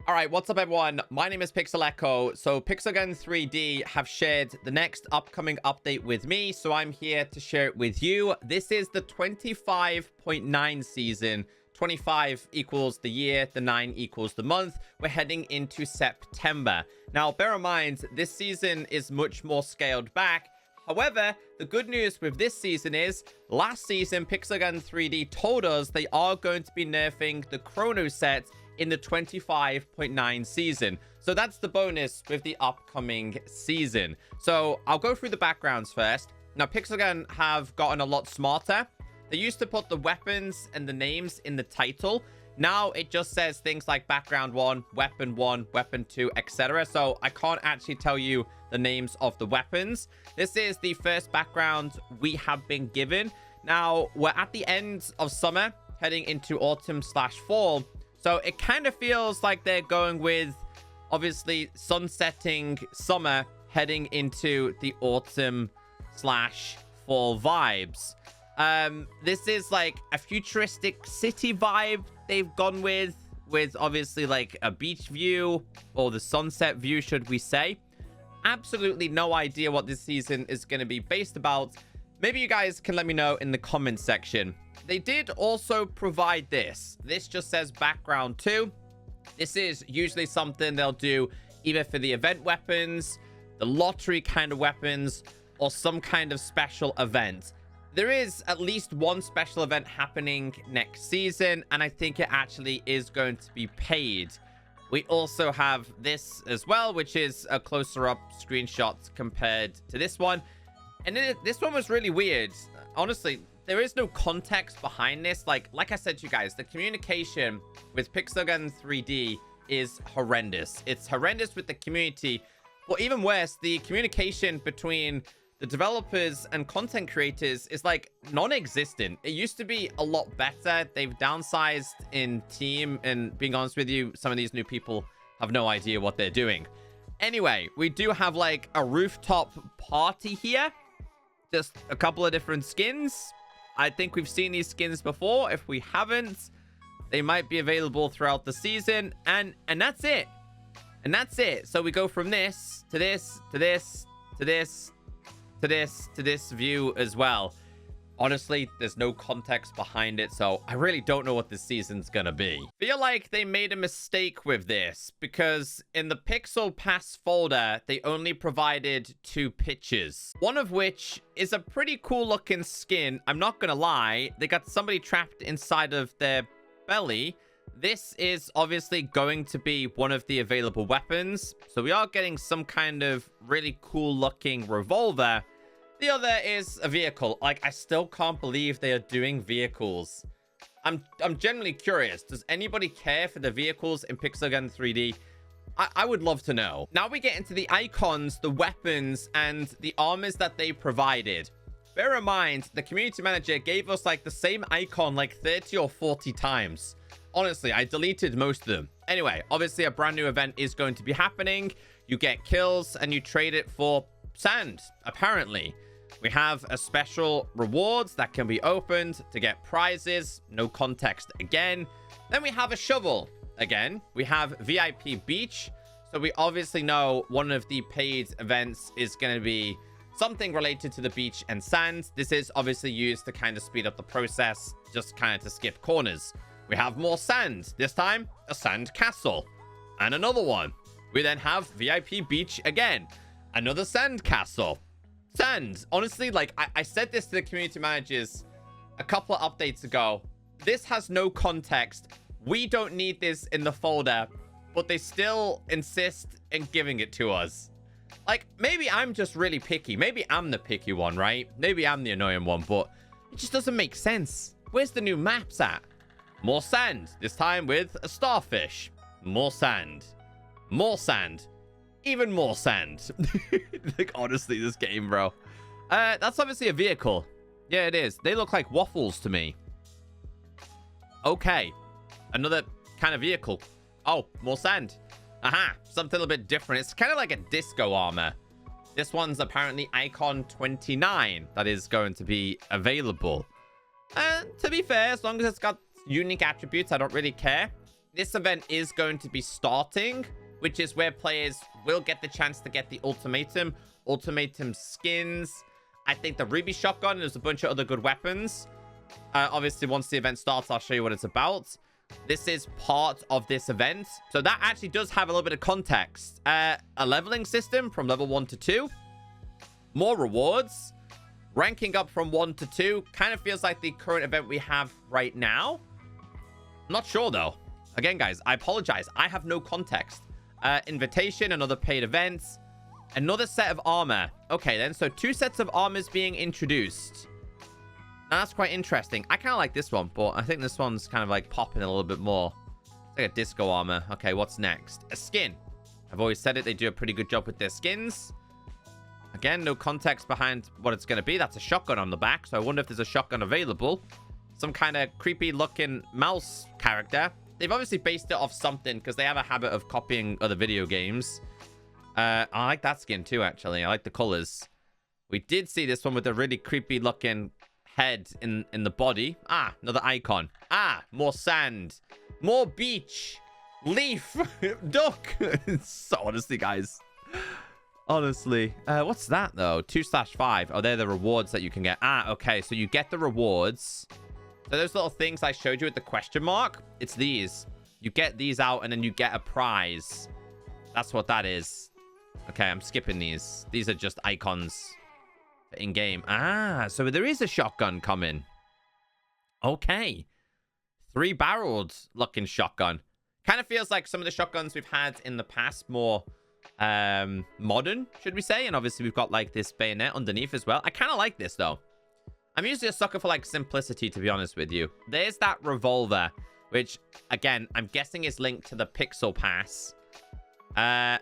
All right, what's up, everyone? My name is Pixel Echo. So Pixelgun 3D have shared the next upcoming update with me, so I'm here to share it with you. This is the 25.9 season. 25 equals the year, the 9 equals the month. We're heading into September. Now, bear in mind, this season is much more scaled back. However, the good news with this season is, last season, Pixelgun 3D told us they are going to be nerfing the Chrono set in the 25.9 season. So that's the bonus with the upcoming season. So I'll go through the backgrounds first. Now, Pixelgun have gotten a lot smarter. They used to put the weapons and the names in the title. Now it just says things like background 1, weapon 2, etc. So I can't actually tell you the names of the weapons. This is the first background we have been given. Now we're at the end of summer, heading into autumn/fall. So it kind of feels like they're going with, obviously, sunsetting summer, heading into the autumn/fall vibes. This is like a futuristic city vibe they've gone with obviously like a beach view, or the sunset view, should we say. Absolutely no idea what this season is going to be based about. Maybe you guys can let me know in the comments section. They did also provide this. This just says background 2. This is usually something they'll do either for the event weapons, the lottery kind of weapons, or some kind of special event. There is at least one special event happening next season, and I think it actually is going to be paid. We also have this as well, which is a closer up screenshot compared to this one. And this one was really weird. Honestly, there is no context behind this. Like I said to you guys, the communication with Pixelgun 3D is horrendous. It's horrendous with the community. But even worse, the communication between the developers and content creators is like non-existent. It used to be a lot better. They've downsized in team, and being honest with you, some of these new people have no idea what they're doing. Anyway, we do have like a rooftop party here. Just a couple of different skins. I think we've seen these skins before. If we haven't, they might be available throughout the season. And that's it. And that's it. So we go from this to this to this to this to this to this view as well. Honestly, there's no context behind it, so I really don't know what this season's gonna be. Feel like they made a mistake with this, because in the Pixel Pass folder, they only provided 2 pictures. One of which is a pretty cool looking skin. I'm not gonna lie, they got somebody trapped inside of their belly. This is obviously going to be one of the available weapons, so we are getting some kind of really cool looking revolver. The other is a vehicle. Like, I still can't believe they are doing vehicles. I'm genuinely curious. Does anybody care for the vehicles in Pixelgun 3D? I would love to know. Now we get into the icons, the weapons, and the armors that they provided. Bear in mind, the community manager gave us like the same icon like 30 or 40 times. Honestly, I deleted most of them. Anyway, obviously a brand new event is going to be happening. You get kills and you trade it for sand, apparently. We have a special rewards that can be opened to get prizes. No context again. Then we have a shovel. Again, we have VIP beach. So we obviously know one of the paid events is going to be something related to the beach and sand. This is obviously used to kind of speed up the process, just kind of to skip corners. We have more sand. This time, a sand castle. And another one. We then have VIP beach again. Another sand castle. Sand. Honestly, like, I said this to the community managers a couple of updates ago. This has no context. We don't need this in the folder, but they still insist in giving it to us. Like, maybe I'm just really picky. Maybe I'm the picky one, right? Maybe I'm the annoying one, but it just doesn't make sense. Where's the new maps at? More sand. This time with a starfish. More sand. More sand. Even more sand. Like, honestly, this game, bro. That's obviously a vehicle. Yeah, it is. They look like waffles to me. Okay. Another kind of vehicle. Oh, more sand. Aha. Something a little bit different. It's kind of like a disco armor. This one's apparently Icon 29 that is going to be available. To be fair, as long as it's got unique attributes, I don't really care. this event is going to be starting, which is where players will get the chance to get the ultimatum skins. I think the ruby shotgun, and there's a bunch of other good weapons. Obviously, once the event starts, I'll show you what it's about. This is part of this event. So that actually does have a little bit of context. A leveling system from level 1 to 2. More rewards. Ranking up from 1 to 2. Kind of feels like the current event we have right now. Not sure, though. Again, guys, I apologize. I have no context. Invitation, another paid event. Another set of armor. Okay, then. So 2 sets of armors being introduced. Now, that's quite interesting. I kind of like this one, but I think this one's kind of like popping a little bit more. It's like a disco armor. Okay, what's next? A skin. I've always said it. They do a pretty good job with their skins. Again, no context behind what it's going to be. That's a shotgun on the back, so I wonder if there's a shotgun available. Some kind of creepy-looking mouse character. They've obviously based it off something because they have a habit of copying other video games. I like that skin too, actually. I like the colors. We did see this one with a really creepy-looking head in the body. Ah, another icon. Ah, more sand. More beach. Leaf. Duck. So honestly, guys. Honestly. What's that, though? 2/5. Oh, they're the rewards that you can get. Ah, okay. So you get the rewards. So those little things I showed you with the question mark, it's these. You get these out, and then you get a prize. That's what that is. Okay, I'm skipping these. These are just icons in-game. Ah, so there is a shotgun coming. Okay. 3-barreled looking shotgun. Kind of feels like some of the shotguns we've had in the past, more modern, should we say? And obviously we've got like this bayonet underneath as well. I kind of like this, though. I'm usually a sucker for like simplicity, to be honest with you. There's that revolver, which again, I'm guessing is linked to the Pixel Pass. Pet?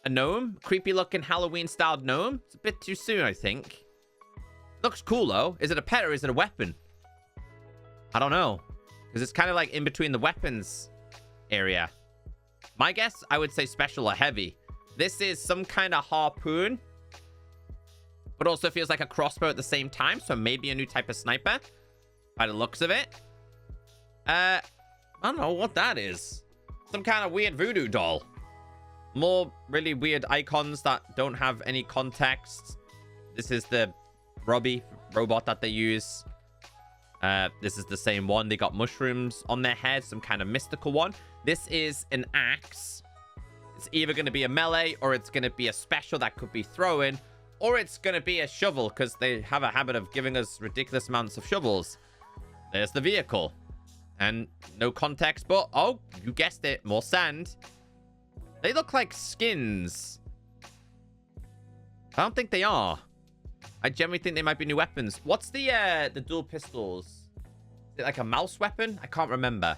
A gnome? Creepy looking Halloween styled gnome? It's a bit too soon, I think. Looks cool, though. Is it a pet or is it a weapon? I don't know. Because it's kind of like in between the weapons area. My guess, I would say special or heavy. This is some kind of harpoon. But also feels like a crossbow at the same time. So maybe a new type of sniper. By the looks of it. I don't know what that is. Some kind of weird voodoo doll. More really weird icons that don't have any context. This is the robot that they use. This is the same one. They got mushrooms on their head. Some kind of mystical one. This is an axe. It's either going to be a melee or it's going to be a special that could be throwing. Or it's going to be a shovel because they have a habit of giving us ridiculous amounts of shovels. There's the vehicle. And no context, but oh, you guessed it. More sand. They look like skins. I don't think they are. I generally think they might be new weapons. What's the dual pistols? Is it like a mouse weapon? I can't remember.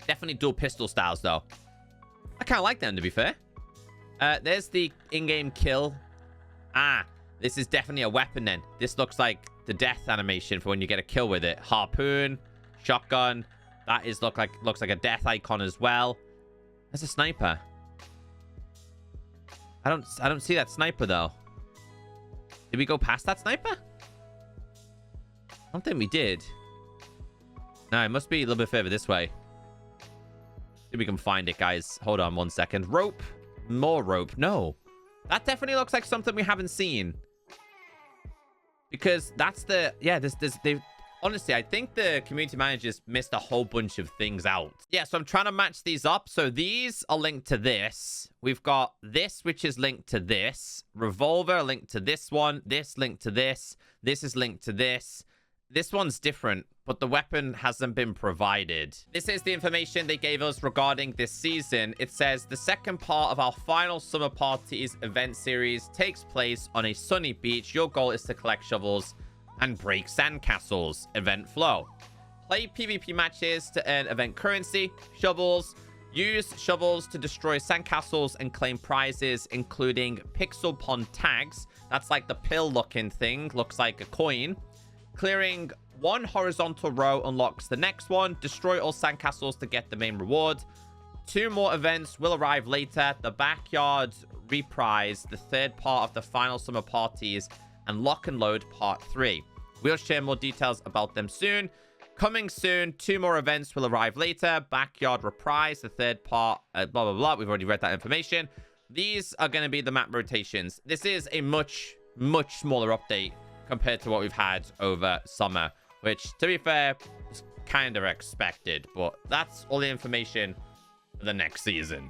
Definitely dual pistol styles, though. I kind of like them, to be fair. There's the in-game kill. Ah, this is definitely a weapon, then. This looks like the death animation for when you get a kill with it. Harpoon, shotgun. That is looks like a death icon as well. There's a sniper. I don't see that sniper, though. Did we go past that sniper? I don't think we did. No, it must be a little bit further this way. See if we can find it, guys. Hold on 1 second. Rope. More rope. No. That definitely looks like something we haven't seen. Because that's the... Yeah, honestly, I think the community managers missed a whole bunch of things out. Yeah, so I'm trying to match these up. So these are linked to this. We've got this, which is linked to this. Revolver linked to this one. This linked to this. This is linked to this. This one's different, but the weapon hasn't been provided. This is the information they gave us regarding this season. It says, the second part of our final Summer Parties event series takes place on a sunny beach. Your goal is to collect shovels and break sandcastles. Event flow. Play PvP matches to earn event currency. Shovels. Use shovels to destroy sandcastles and claim prizes, including pixel pond tags. That's like the pill looking thing. Looks like a coin. Clearing one horizontal row unlocks the next one. Destroy all sandcastles to get the main reward. 2 more events will arrive later. The Backyard Reprise, the third part of the final Summer Parties, and Lock and Load Part 3. We'll share more details about them soon. Coming soon, 2 more events will arrive later. Backyard Reprise, the third part, blah, blah, blah. We've already read that information. These are going to be the map rotations. This is a much, much smaller update compared to what we've had over summer, which, to be fair, is kind of expected. But that's all the information for the next season.